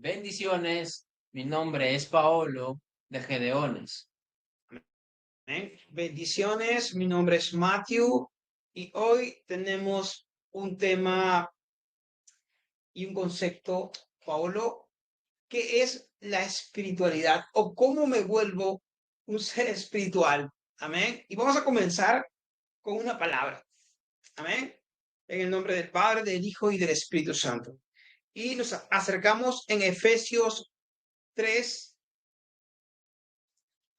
Bendiciones, mi nombre es Paolo de Gedeones. Amén. Bendiciones, mi nombre es Matthew y hoy tenemos un tema y un concepto, Paolo, que es la espiritualidad o cómo me vuelvo un ser espiritual. Amén. Y vamos a comenzar con una palabra. Amén. En el nombre del Padre, del Hijo y del Espíritu Santo. Y nos acercamos en Efesios 3.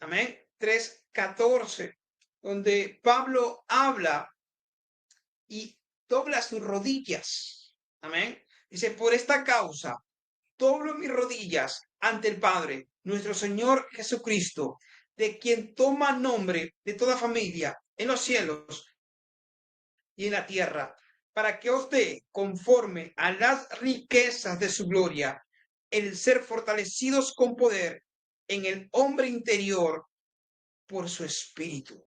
Amén. 3:14, donde Pablo habla y dobla sus rodillas. Amén. Dice, por esta causa, doblo mis rodillas ante el Padre, nuestro Señor Jesucristo, de quien toma nombre de toda familia en los cielos y en la tierra, para que os dé, conforme a las riquezas de su gloria, el ser fortalecidos con poder en el hombre interior por su espíritu,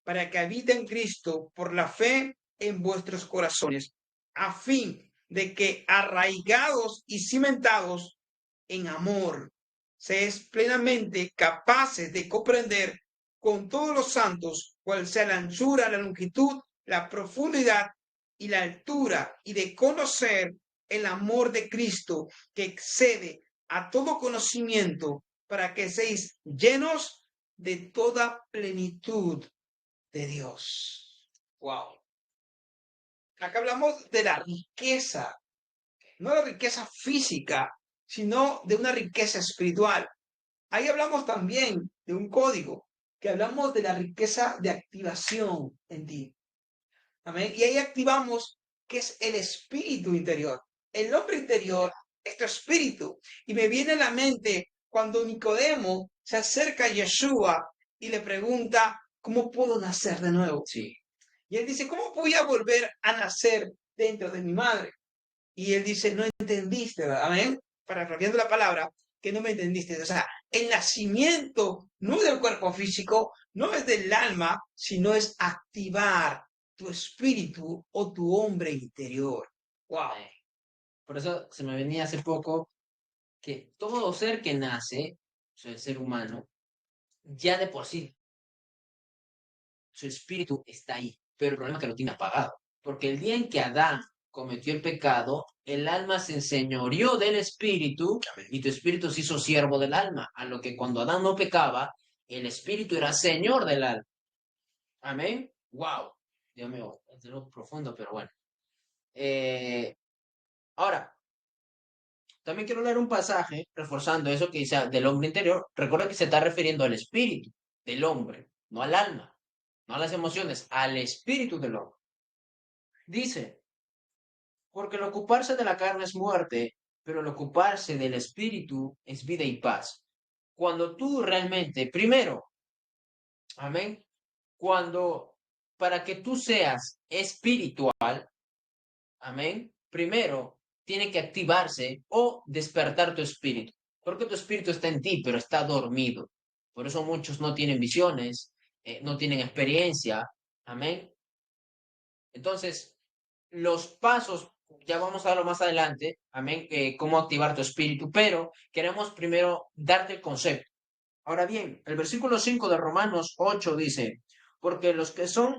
para que habite en Cristo por la fe en vuestros corazones, a fin de que arraigados y cimentados en amor, seáis plenamente capaces de comprender con todos los santos cuál sea la anchura, la longitud, la profundidad y la altura, y de conocer el amor de Cristo que excede a todo conocimiento, para que seáis llenos de toda plenitud de Dios. Wow. Acá hablamos de la riqueza, no la riqueza física, sino de una riqueza espiritual. Ahí hablamos también de un código, que hablamos de la riqueza de activación en ti. Amén. Y ahí activamos que es el espíritu interior. El hombre interior es tu espíritu. Y me viene a la mente cuando Nicodemo se acerca a Yeshua y le pregunta, ¿cómo puedo nacer de nuevo? Sí, Y él dice, ¿cómo voy a volver a nacer dentro de mi madre? Y él dice, no entendiste, ¿verdad? Amén. Parafraseando la palabra, que no me entendiste. O sea, el nacimiento no es del cuerpo físico, no es del alma, sino es activar tu espíritu o tu hombre interior. Wow. por eso se me venía hace poco que todo ser que nace, o sea, el ser humano, ya de por sí, su espíritu está ahí, pero el problema es que lo tiene apagado. Porque el día en que Adán cometió el pecado, el alma se enseñoreó del espíritu y tu espíritu se hizo siervo del alma. A lo que cuando Adán no pecaba, el espíritu era señor del alma. Amén. Wow. Dios mío, es de lo profundo, pero bueno. Ahora, también quiero leer un pasaje reforzando eso que dice del hombre interior. Recuerda que se está refiriendo al espíritu del hombre, no al alma, no a las emociones, al espíritu del hombre. Dice, porque el ocuparse de la carne es muerte, pero el ocuparse del espíritu es vida y paz. Cuando tú realmente, primero, amén, cuando para que tú seas espiritual, amén, primero tiene que activarse o despertar tu espíritu, porque tu espíritu está en ti, pero está dormido. Por eso muchos no tienen visiones, no tienen experiencia, amén. Entonces, los pasos, ya vamos a verlo más adelante, amén, cómo activar tu espíritu, pero queremos primero darte el concepto. Ahora bien, el versículo 5 de Romanos 8 dice, porque los que son,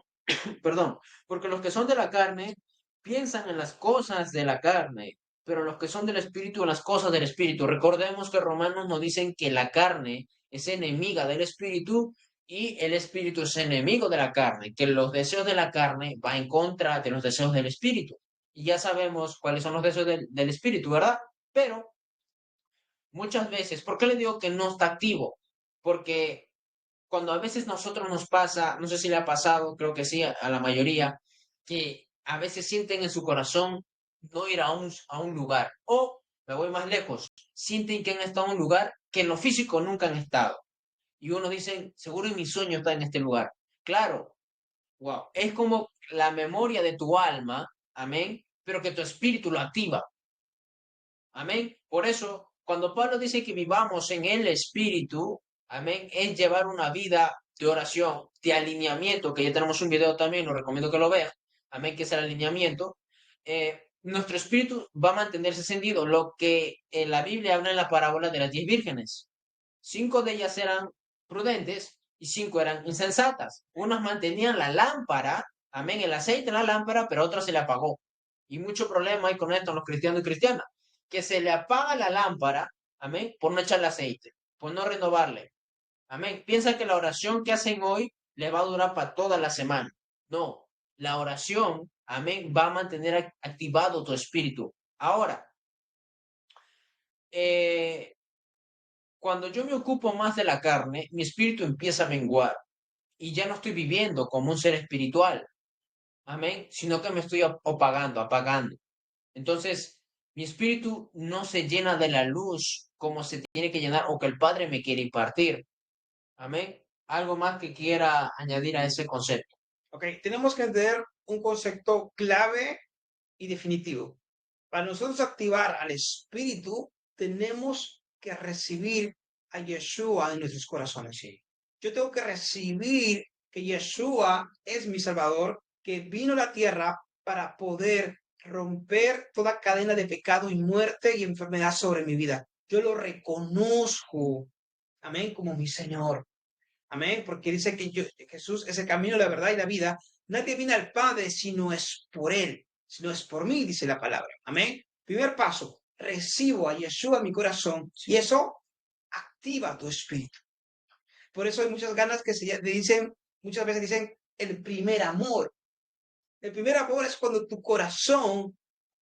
perdón, porque los que son de la carne piensan en las cosas de la carne, pero los que son del espíritu en las cosas del espíritu. Recordemos que Romanos nos dicen que la carne es enemiga del espíritu y el espíritu es enemigo de la carne, que los deseos de la carne va en contra de los deseos del espíritu. Y ya sabemos cuáles son los deseos del espíritu, ¿verdad? Pero muchas veces, ¿por qué le digo que no está activo? Porque cuando a veces nosotros nos pasa, no sé si le ha pasado, creo que sí, a la mayoría, que a veces sienten en su corazón no ir a un lugar. O, me voy más lejos, sienten que han estado en un lugar que en lo físico nunca han estado. Y uno dice, seguro en mi sueño está en este lugar. Claro, wow, es como la memoria de tu alma, amén, pero que tu espíritu lo activa. Amén. Por eso, cuando Pablo dice que vivamos en el Espíritu, amén, es llevar una vida de oración, de alineamiento, que ya tenemos un video también, lo recomiendo que lo veas, amén, que es el alineamiento. nuestro espíritu va a mantenerse encendido, lo que en la Biblia habla en la parábola de las 10 vírgenes. 5 de ellas eran prudentes y 5 eran insensatas. Unas mantenían la lámpara, amén, el aceite en la lámpara, pero a otras se le apagó. Y mucho problema hay con esto en los cristianos y cristianas, que se le apaga la lámpara, amén, por no echarle aceite, por no renovarle. Amén. Piensa que la oración que hacen hoy le va a durar para toda la semana. No, la oración, amén, va a mantener activado tu espíritu. Ahora, eh, cuando yo me ocupo más de la carne, mi espíritu empieza a menguar y ya no estoy viviendo como un ser espiritual, amén, sino que me estoy apagando. Entonces, mi espíritu no se llena de la luz como se tiene que llenar o que el Padre me quiere impartir. Amén. Algo más que quiera añadir a ese concepto. Ok, tenemos que entender un concepto clave y definitivo. Para nosotros activar al Espíritu, tenemos que recibir a Yeshua en nuestros corazones. Sí. Yo tengo que recibir que Yeshua es mi Salvador, que vino a la tierra para poder romper toda cadena de pecado y muerte y enfermedad sobre mi vida. Yo lo reconozco, amén, como mi Señor. Amén, porque dice que Jesús es el camino, la verdad y la vida. Nadie viene al Padre si no es por Él, si no es por mí, dice la palabra. Amén. Primer paso, recibo a Yeshua en mi corazón y eso activa tu espíritu. Por eso hay muchas ganas que se dicen, muchas veces dicen, el primer amor. El primer amor es cuando tu corazón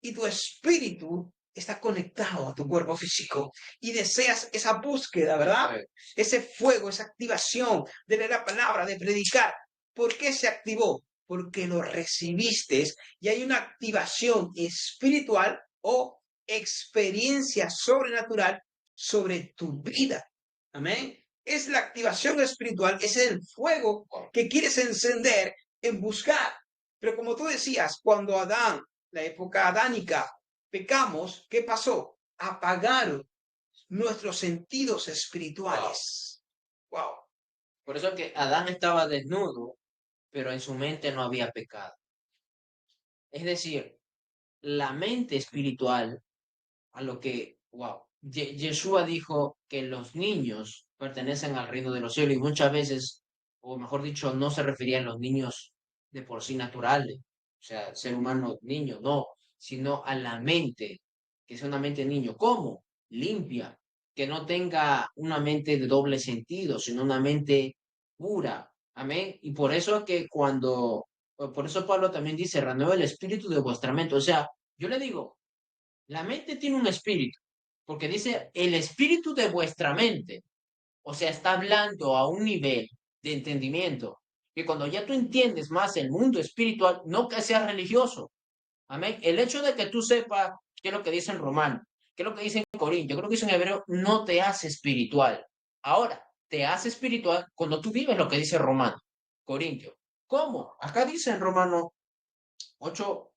y tu espíritu está conectado a tu cuerpo físico y deseas esa búsqueda, ¿verdad? Ese fuego, esa activación de leer la palabra, de predicar. ¿Por qué se activó? Porque lo recibiste y hay una activación espiritual o experiencia sobrenatural sobre tu vida. Amén. Es la activación espiritual, es el fuego que quieres encender en buscar. Pero como tú decías, cuando Adán, la época adánica, pecamos, ¿qué pasó? Apagaron nuestros sentidos espirituales. Wow. Por eso es que Adán estaba desnudo, pero en su mente no había pecado. Es decir, la mente espiritual, a lo que, wow, Yeshua dijo que los niños pertenecen al reino de los cielos y muchas veces, o mejor dicho, no se refería a los niños de por sí naturales, o sea, ser humano, niño, no, sino a la mente, que es una mente de niño. ¿Cómo? Limpia, que no tenga una mente de doble sentido, sino una mente pura. Amén. Y por eso es que por eso Pablo también dice, renueva el espíritu de vuestra mente. O sea, yo le digo, la mente tiene un espíritu, porque dice el espíritu de vuestra mente. O sea, está hablando a un nivel de entendimiento que cuando ya tú entiendes más el mundo espiritual, no que seas religioso. Amén. El hecho de que tú sepas qué es lo que dice en Romano, qué es lo que dice en Corintios, qué es lo que dice en Hebreo, no te hace espiritual. Ahora, te hace espiritual cuando tú vives lo que dice Romano, Corintios. ¿Cómo? Acá dice en Romano 8,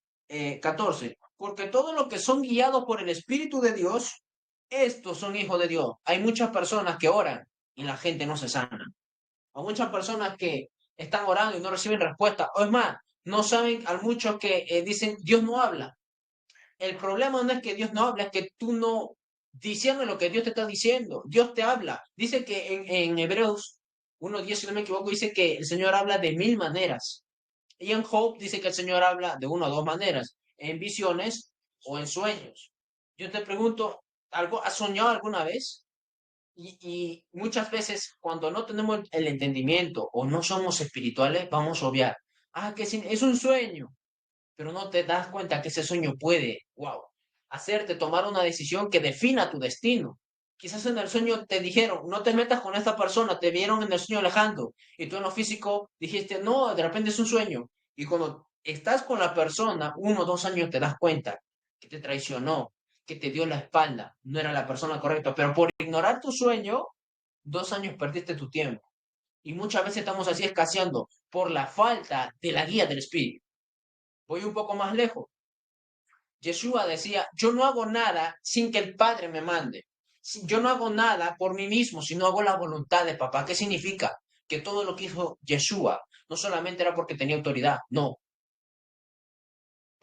14. Porque todos los que son guiados por el Espíritu de Dios, estos son hijos de Dios. Hay muchas personas que oran y la gente no se sana. Hay muchas personas que están orando y no reciben respuesta. O es más, no saben, hay muchos que dicen, Dios no habla. El problema no es que Dios no habla, es que tú no diciendo lo que Dios te está diciendo. Dios te habla. Dice que en Hebreos 1:10, si no me equivoco, dice que el Señor habla de 1000 maneras. Y en Job dice que el Señor habla de una o dos maneras, en visiones o en sueños. Yo te pregunto, ¿has soñado alguna vez? Y muchas veces cuando no tenemos el entendimiento o no somos espirituales, vamos a obviar. Ah, que es un sueño, pero no te das cuenta que ese sueño puede, wow, hacerte tomar una decisión que defina tu destino. Quizás en el sueño te dijeron, no te metas con esta persona, te vieron en el sueño alejando, y tú en lo físico dijiste, no, de repente es un sueño. Y cuando estás con la persona, 1 o 2 años te das cuenta que te traicionó, que te dio la espalda, no era la persona correcta, pero por ignorar tu sueño, 2 años perdiste tu tiempo. Y muchas veces estamos así escaseando por la falta de la guía del Espíritu. Voy un poco más lejos. Yeshua decía, yo no hago nada sin que el Padre me mande. Yo no hago nada por mí mismo, sino hago la voluntad de papá. ¿Qué significa? Que todo lo que hizo Yeshua no solamente era porque tenía autoridad, no,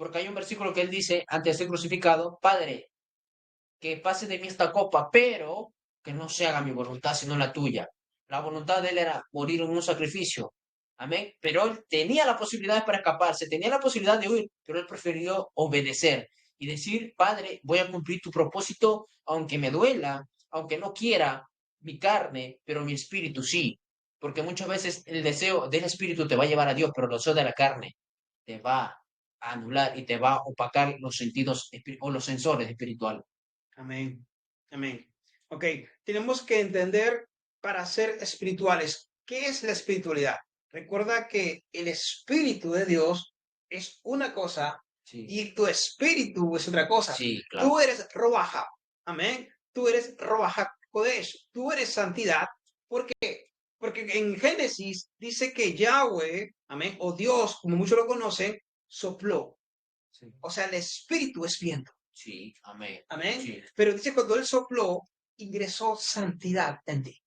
Porque hay un versículo que él dice, antes de ser crucificado, Padre, que pase de mí esta copa, pero que no se haga mi voluntad, sino la tuya. La voluntad de él era morir en un sacrificio. Amén. Pero él tenía la posibilidad para escaparse, tenía la posibilidad de huir, pero él prefirió obedecer y decir, Padre, voy a cumplir tu propósito, aunque me duela, aunque no quiera mi carne, pero mi espíritu sí. Porque muchas veces el deseo del espíritu te va a llevar a Dios, pero el deseo de la carne te va a anular y te va a opacar los sentidos o los sensores espirituales. Amén. Amén. Ok, tenemos que entender para ser espirituales, ¿qué es la espiritualidad? Recuerda que el Espíritu de Dios es una cosa Sí, y tu espíritu es otra cosa. sí, claro. Tú eres Roaja, amén. Tú eres Roaja Kodesh, tú eres santidad. ¿Por qué? Porque en Génesis dice que Yahweh, amén, o Dios, como muchos lo conocen, sopló. Sí, O sea, el espíritu es viento. sí, amén. Amén. Sí, Pero dice cuando él sopló, ingresó santidad en ti.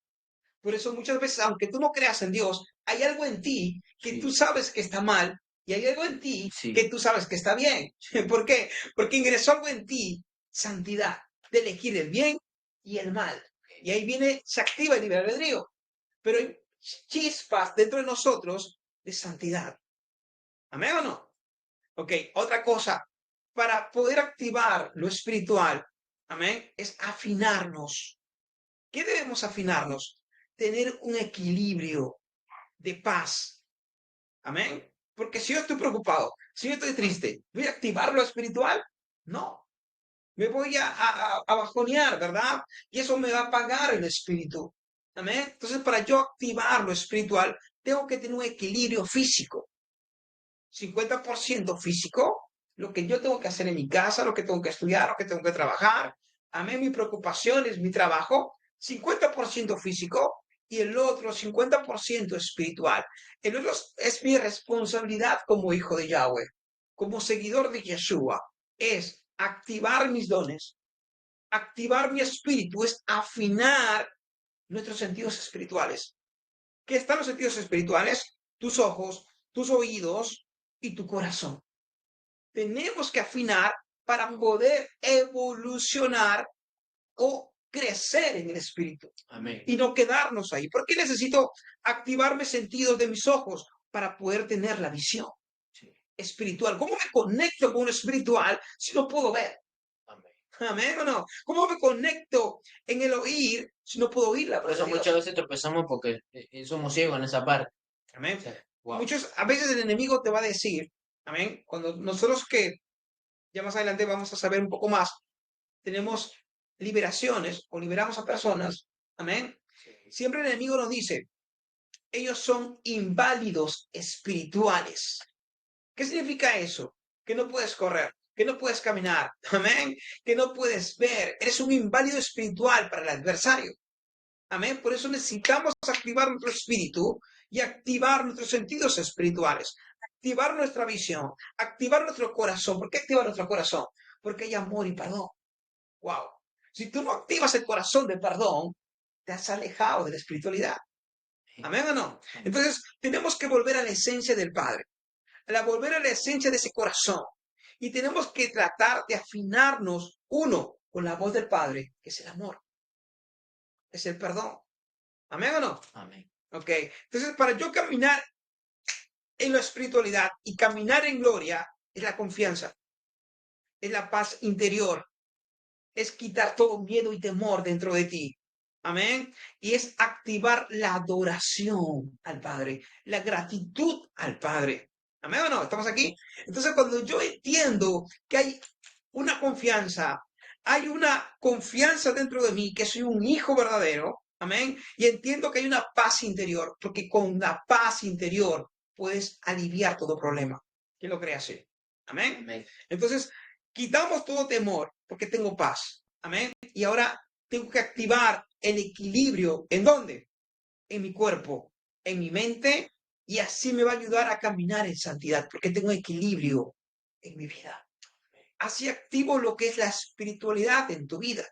Por eso muchas veces, aunque tú no creas en Dios, hay algo en ti que tú sí, sabes que está mal y hay algo en ti sí, que tú sabes que está bien. sí. ¿Por qué? Porque ingresó algo en ti, santidad, de elegir el bien y el mal. Y ahí viene, se activa el libre albedrío. Pero hay chispas dentro de nosotros de santidad. ¿Amén o no? Ok, otra cosa, para poder activar lo espiritual, amén, es afinarnos. ¿Qué debemos afinarnos? Tener un equilibrio de paz, amén. Porque si yo estoy preocupado, si yo estoy triste, ¿voy a activar lo espiritual? No, me voy a bajonear, ¿verdad? Y eso me va a apagar el espíritu, amén. Entonces, para yo activar lo espiritual, tengo que tener un equilibrio físico. 50% físico, lo que yo tengo que hacer en mi casa, lo que tengo que estudiar, lo que tengo que trabajar. A mí mi preocupación es mi trabajo, 50% físico y el otro 50% espiritual. El otro es mi responsabilidad como hijo de Yahweh, como seguidor de Yeshua, es activar mis dones, activar mi espíritu, es afinar nuestros sentidos espirituales. ¿Qué están los sentidos espirituales? Tus ojos, tus oídos y tu corazón. Tenemos que afinar para poder evolucionar o crecer en el espíritu Amén. y no quedarnos ahí. ¿Por qué necesito activarme sentidos de mis ojos? Para poder tener la visión Sí, espiritual. ¿Cómo me conecto con lo espiritual si no puedo ver? amén. Amén o no. ¿Cómo me conecto en el oír si no puedo oír la Por voz eso de muchas Dios? veces tropezamos porque somos ciegos en esa parte. Amén. O sea, wow. Muchos, a veces el enemigo te va a decir, amén, cuando nosotros que ya más adelante vamos a saber un poco más, tenemos liberaciones o liberamos a personas, amén. Sí, Siempre el enemigo nos dice, ellos son inválidos espirituales. ¿Qué significa eso? Que no puedes correr, que no puedes caminar, amén, que no puedes ver. Eres un inválido espiritual para el adversario. Amén. Por eso necesitamos activar nuestro espíritu y activar nuestros sentidos espirituales, activar nuestra visión, activar nuestro corazón. ¿Por qué activar nuestro corazón? Porque hay amor y perdón. Wow. Si tú no activas el corazón de perdón, te has alejado de la espiritualidad. Amén o no. amén. Entonces, tenemos que volver a la esencia del Padre, volver a la esencia de ese corazón. Y tenemos que tratar de afinarnos, uno, con la voz del Padre, que es el amor, es el perdón. Amén o no. Amén. Ok, entonces para yo caminar en la espiritualidad y caminar en gloria es la confianza, es la paz interior, es quitar todo miedo y temor dentro de ti. Amén. Y es activar la adoración al Padre, la gratitud al Padre. Amén o no, ¿estamos aquí? Entonces cuando yo entiendo que hay hay una confianza dentro de mí, que soy un hijo verdadero, amén, y entiendo que hay una paz interior, porque con la paz interior puedes aliviar todo problema. ¿Quién lo cree así? Amén. Amén. Entonces, quitamos todo temor, porque tengo paz. Amén. Y ahora tengo que activar el equilibrio. ¿En dónde? En mi cuerpo, en mi mente, y así me va a ayudar a caminar en santidad, porque tengo equilibrio en mi vida. Así activo lo que es la espiritualidad en tu vida.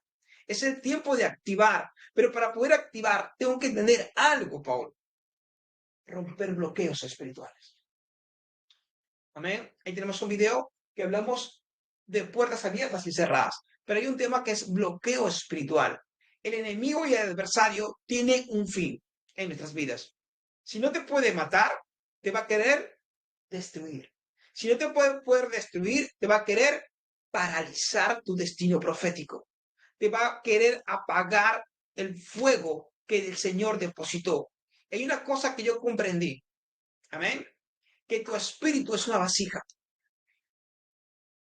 Es el tiempo de activar, pero para poder activar tengo que entender algo, Paul. Romper bloqueos espirituales. Amén. Ahí tenemos un video que hablamos de puertas abiertas y cerradas, pero hay un tema que es bloqueo espiritual. El enemigo y el adversario tienen un fin en nuestras vidas. Si no te puede matar, te va a querer destruir. Si no te puede poder destruir, te va a querer paralizar tu destino profético. Te va a querer apagar el fuego que el Señor depositó. Hay una cosa que yo comprendí, amén, que tu espíritu es una vasija,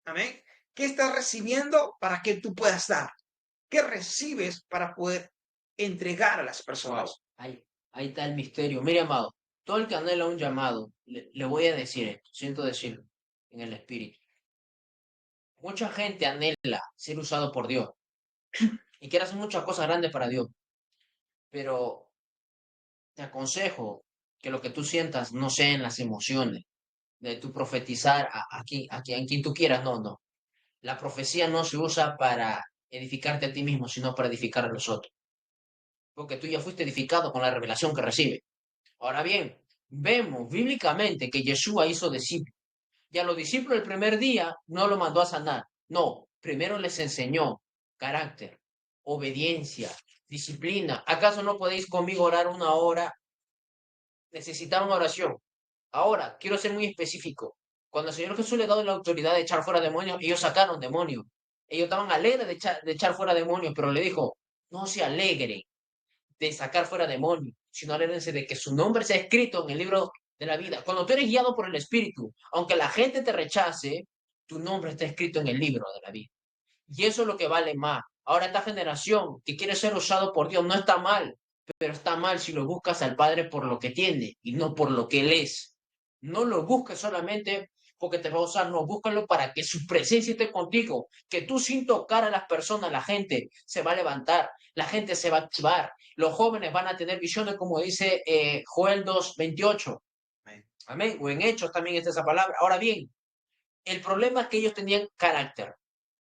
amén. ¿Qué estás recibiendo para que tú puedas dar? ¿Qué recibes para poder entregar a las Wow, personas? ahí está el misterio. Mire, amado, todo el que anhela un llamado, le voy a decir esto, siento decirlo en el espíritu. Mucha gente anhela ser usado por Dios y quiere hacer muchas cosas grandes para Dios, pero te aconsejo que lo que tú sientas no sea en las emociones, de tu profetizar a quien tú quieras, no, no. La profecía no se usa para edificarte a ti mismo, sino para edificar a los otros, porque tú ya fuiste edificado con la revelación que recibes. Ahora bien, vemos bíblicamente que Yeshua hizo discípulos. Y a los discípulos el primer día no lo mandó a sanar. No, primero les enseñó carácter, obediencia, disciplina. ¿Acaso no podéis conmigo orar una hora? Necesitaban oración. Ahora, quiero ser muy específico. Cuando el Señor Jesús le dio la autoridad de echar fuera demonios, ellos sacaron demonios. Ellos estaban alegres de echar fuera demonios, pero le dijo, no se alegre de sacar fuera demonios, sino alégrense de que su nombre sea escrito en el libro de la vida. Cuando tú eres guiado por el Espíritu, aunque la gente te rechace, tu nombre está escrito en el libro de la vida. Y eso es lo que vale más. Ahora esta generación que quiere ser usado por Dios no está mal, pero está mal si lo buscas al Padre por lo que tiene y no por lo que Él es. No lo busques solamente porque te va a usar, no, búscalo para que su presencia esté contigo, que tú sin tocar a las personas, la gente se va a levantar, la gente se va a activar, los jóvenes van a tener visiones como dice Joel 2:28. Amén. O en Hechos también está esa palabra. Ahora bien, el problema es que ellos tenían carácter,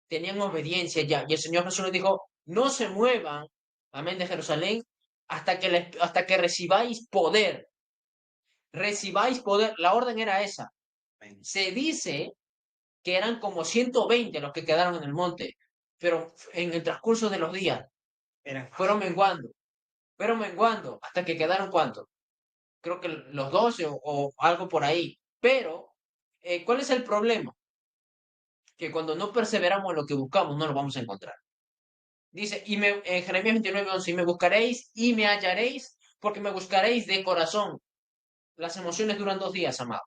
tenían obediencia ya. Y el Señor Jesús les dijo, no se muevan, amén, de Jerusalén, hasta que recibáis poder. Recibáis poder. La orden era esa. Se dice que eran como 120 los que quedaron en el monte, pero en el transcurso de los días fueron menguando, hasta que quedaron cuántos. Creo que los 12 o algo por ahí. Pero, ¿cuál es el problema? Que cuando no perseveramos en lo que buscamos, no lo vamos a encontrar. Dice, en Jeremías 29:11, y me buscaréis y me hallaréis, porque me buscaréis de corazón. Las emociones duran 2 días, amado.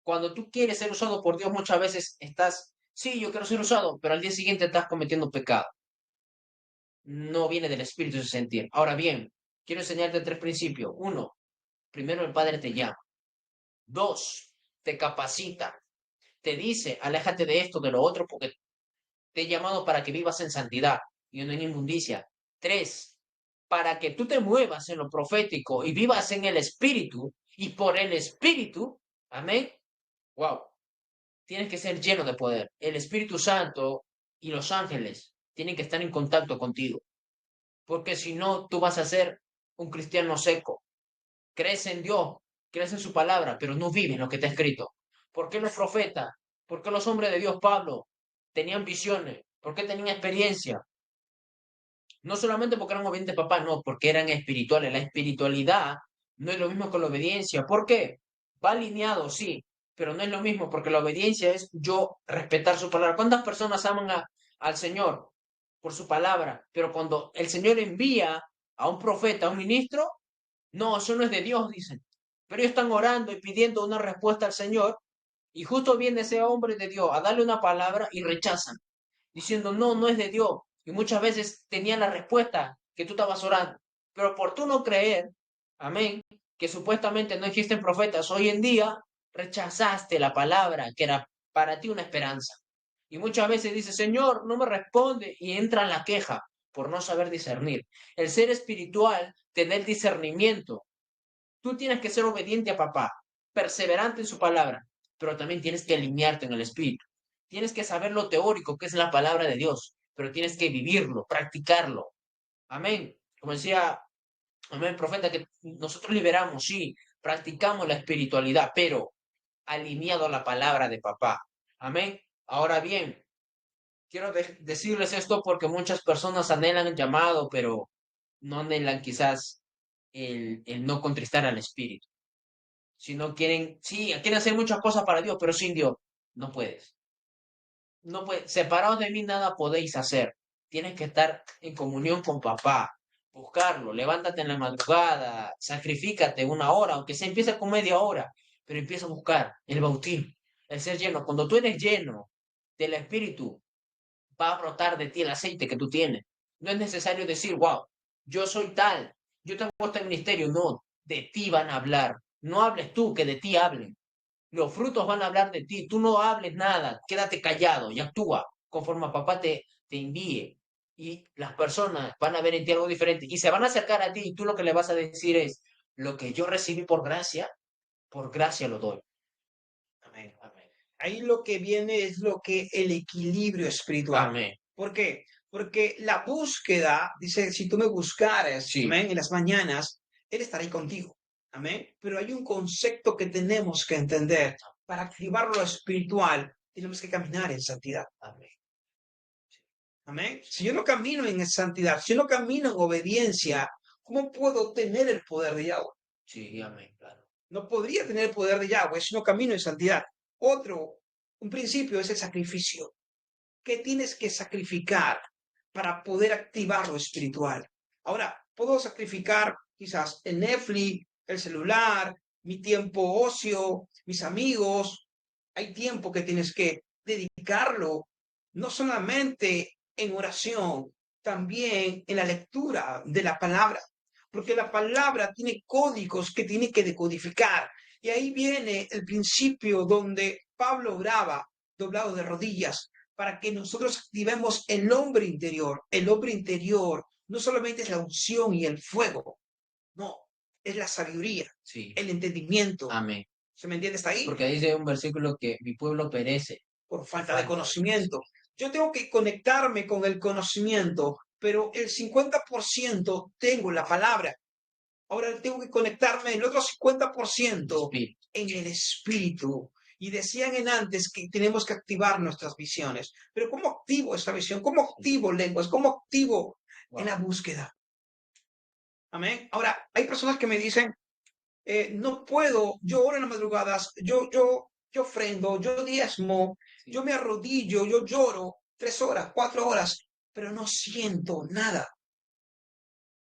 Cuando tú quieres ser usado por Dios, muchas veces estás, sí, yo quiero ser usado, pero al día siguiente estás cometiendo pecado. No viene del espíritu ese sentir. Ahora bien, quiero enseñarte 3 principios. Uno, primero el Padre te llama. Dos, te capacita. Te dice, aléjate de esto, de lo otro, porque te he llamado para que vivas en santidad y no en inmundicia. Tres, para que tú te muevas en lo profético y vivas en el espíritu y por el espíritu, amén. Wow, tienes que ser lleno de poder. El Espíritu Santo y los ángeles tienen que estar en contacto contigo, porque si no, tú vas a ser un cristiano seco. Crees en Dios, crees en su palabra, pero no vives lo que está escrito. ¿Por qué los profetas? ¿Por qué los hombres de Dios, Pablo, tenían visiones? ¿Por qué tenían experiencia? No solamente porque eran obedientes papá, no, porque eran espirituales. La espiritualidad no es lo mismo que la obediencia. ¿Por qué? Va alineado, sí, pero no es lo mismo, porque la obediencia es yo respetar su palabra. ¿Cuántas personas aman al Señor por su palabra? Pero cuando el Señor envía a un profeta, a un ministro, no, eso no es de Dios, dicen. Pero ellos están orando y pidiendo una respuesta al Señor, y justo viene ese hombre de Dios a darle una palabra y rechazan diciendo, no, no es de Dios. Y muchas veces tenían la respuesta que tú estabas orando. Pero por tú no creer, amén, que supuestamente no existen profetas hoy en día, rechazaste la palabra que era para ti una esperanza. Y muchas veces dice, Señor, no me responde y entra en la queja por no saber discernir. El ser espiritual te da el discernimiento. Tú tienes que ser obediente a papá, perseverante en su palabra, pero también tienes que alinearte en el espíritu. Tienes que saber lo teórico, que es la palabra de Dios, pero tienes que vivirlo, practicarlo. Amén. Como decía, amén, profeta, que nosotros liberamos, sí, practicamos la espiritualidad, pero alineado a la palabra de papá, Amén. Ahora bien, quiero decirles esto porque muchas personas anhelan el llamado, pero no anhelan quizás el no contristar al Espíritu. Si no quieren, sí, quieren hacer muchas cosas para Dios, pero sin Dios no puedes. No puedes. Separados de mí nada podéis hacer. Tienes que estar en comunión con papá, buscarlo, levántate en la madrugada, sacrifícate una hora, aunque se empiece con media hora, pero empieza a buscar el bautismo, el ser lleno. Cuando tú eres lleno del Espíritu, va a brotar de ti el aceite que tú tienes. No es necesario decir, wow, yo soy tal, yo tengo este ministerio. No, de ti van a hablar. No hables tú, que de ti hablen. Los frutos van a hablar de ti. Tú no hables nada, quédate callado y actúa conforme a papá te envíe. Y las personas van a ver en ti algo diferente y se van a acercar a ti y tú lo que le vas a decir es, lo que yo recibí por gracia lo doy. Amén, amén. Ahí lo que viene es lo que el equilibrio espiritual. Amén. ¿Por qué? Porque la búsqueda, dice, si tú me buscares, Sí, amén, en las mañanas, Él estará ahí contigo. Amén. Pero hay un concepto que tenemos que entender. Para activar lo espiritual, tenemos que caminar en santidad. amén. Amén. Si yo no camino en santidad, si yo no camino en obediencia, ¿cómo puedo tener el poder de Yahweh? Sí, amén, claro. No podría tener el poder de Yahweh si no camino en santidad. Un principio es el sacrificio. ¿Qué tienes que sacrificar para poder activar lo espiritual? Ahora, puedo sacrificar quizás el Netflix, el celular, mi tiempo ocio, mis amigos. Hay tiempo que tienes que dedicarlo, no solamente en oración, también en la lectura de la palabra, porque la palabra tiene códigos que tiene que decodificar. Y ahí viene el principio donde Pablo oraba doblado de rodillas para que nosotros activemos el hombre interior. El hombre interior no solamente es la unción y el fuego, no, es la sabiduría, Sí, el entendimiento. amén. ¿Se me entiende hasta ahí? Porque dice un versículo que mi pueblo perece Por por falta de falta de conocimiento. conocimiento. Yo tengo que conectarme con el conocimiento, pero el 50% tengo la palabra. Ahora tengo que conectarme el otro 50% Espíritu. en el espíritu. Y decían en antes que tenemos que activar nuestras visiones. Pero ¿cómo activo esa visión? ¿Cómo activo lenguas? ¿Cómo activo en la Wow. búsqueda? Amén. Ahora, hay personas que me dicen, no puedo, yo oro en las madrugadas, yo ofrendo, yo diezmo, Sí. yo me arrodillo, yo lloro 3 horas, 4 horas, pero no siento nada.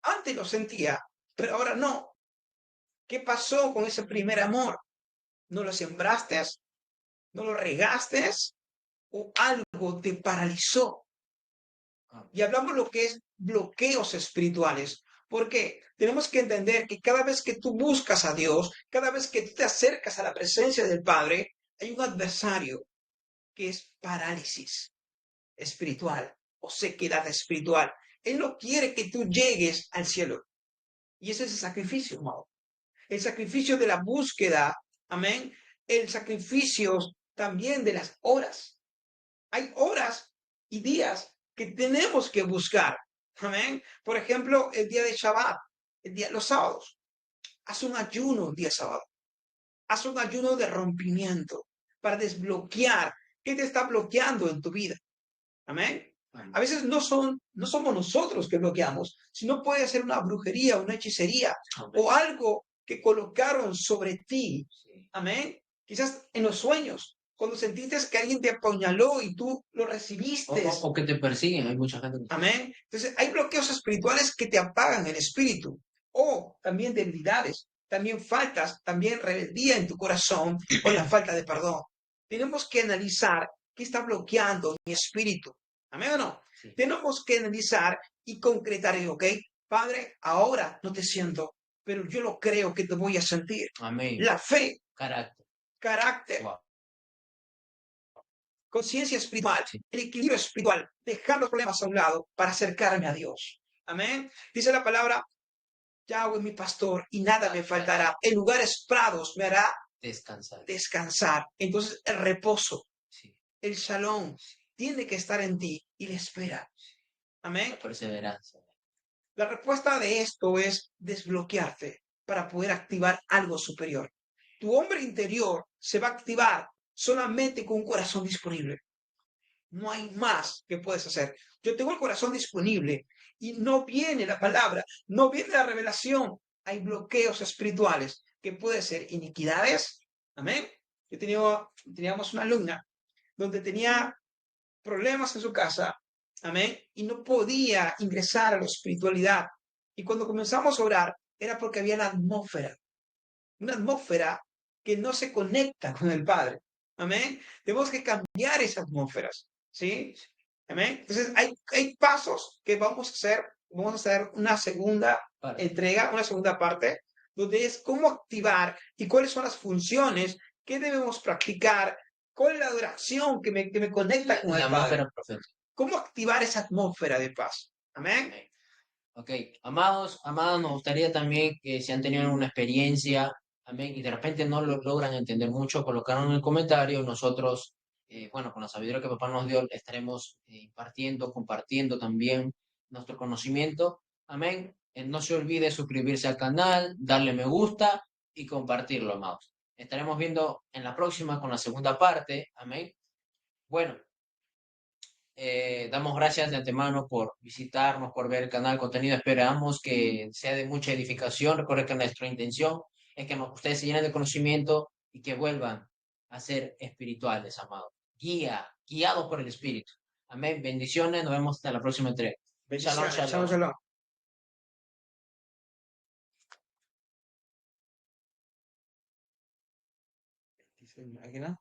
Antes lo sentía, pero ahora no. ¿Qué pasó con ese primer amor? ¿No lo sembraste? ¿No lo regaste? ¿O algo te paralizó? Amén. Y hablamos lo que es bloqueos espirituales. Porque tenemos que entender que cada vez que tú buscas a Dios, cada vez que tú te acercas a la presencia del Padre, hay un adversario que es parálisis espiritual o sequedad espiritual. Él no quiere que tú llegues al cielo. Y ese es el sacrificio, amado. El sacrificio de la búsqueda, amén. El sacrificio también de las horas. Hay horas y días que tenemos que buscar, amén. Por ejemplo, el día de Shabbat, los sábados. Haz un ayuno el día sábado. Haz un ayuno de rompimiento para desbloquear. ¿Qué te está bloqueando en tu vida? Amén. A Amén. veces no somos nosotros que bloqueamos, sino puede ser una brujería, una hechicería Amén. o algo que colocaron sobre ti. Sí. Amén. Quizás en los sueños, cuando sentiste que alguien te apuñaló y tú lo recibiste. O que te persiguen, hay mucha gente que... Amén. Entonces, hay bloqueos espirituales que te apagan el espíritu o también debilidades, también faltas, también rebeldía en tu corazón o la falta de perdón. Tenemos que analizar qué está bloqueando mi espíritu. Amén o no. Sí. Tenemos que analizar y concretar, ¿ok? Padre, ahora no te siento, pero yo lo creo que te voy a sentir. Amén. La fe, Carácter. carácter, Wow. conciencia espiritual, Sí. el equilibrio espiritual, dejar los problemas a un lado para acercarme a Dios. Amén. Dice la palabra, Yahweh es mi pastor y nada me faltará. En lugares prados me hará Descansar. descansar. Entonces el reposo, Sí. el shalom, tiene que estar en ti y la espera. Amén. La perseverancia. La respuesta de esto es desbloquearte para poder activar algo superior. Tu hombre interior se va a activar solamente con un corazón disponible. No hay más que puedes hacer. Yo tengo el corazón disponible y no viene la palabra, no viene la revelación. Hay bloqueos espirituales que pueden ser iniquidades. Amén. Teníamos una alumna donde tenía problemas en su casa. Amén. Y no podía ingresar a la espiritualidad. Y cuando comenzamos a orar, era porque había una atmósfera que no se conecta con el Padre. Amén. Tenemos que cambiar esas atmósferas. ¿Sí? Amén. Entonces, hay pasos que vamos a hacer. Vamos a hacer una segunda entrega, una segunda parte, donde es cómo activar y cuáles son las funciones que debemos practicar, cuál es la adoración que me conecta con el Padre. ¿Cómo activar esa atmósfera de paz? Amén. Ok, amados, nos gustaría también que si han tenido una experiencia, amén, y de repente no lo logran entender mucho, colocaron en el comentario, nosotros, bueno, con la sabiduría que papá nos dio, estaremos impartiendo, compartiendo también nuestro conocimiento, amén. No se olvide suscribirse al canal, darle me gusta y compartirlo, amados. Estaremos viendo en la próxima con la segunda parte, amén. Bueno. Damos gracias de antemano por visitarnos, por ver el canal, contenido. Esperamos que sea de mucha edificación. Recuerden que nuestra intención es que ustedes se llenen de conocimiento y que vuelvan a ser espirituales, amados. Guiados por el Espíritu. Amén. Bendiciones. Nos vemos hasta la próxima entrega. Shalom, Bendiciones. shalom. Shalom. Aquí no.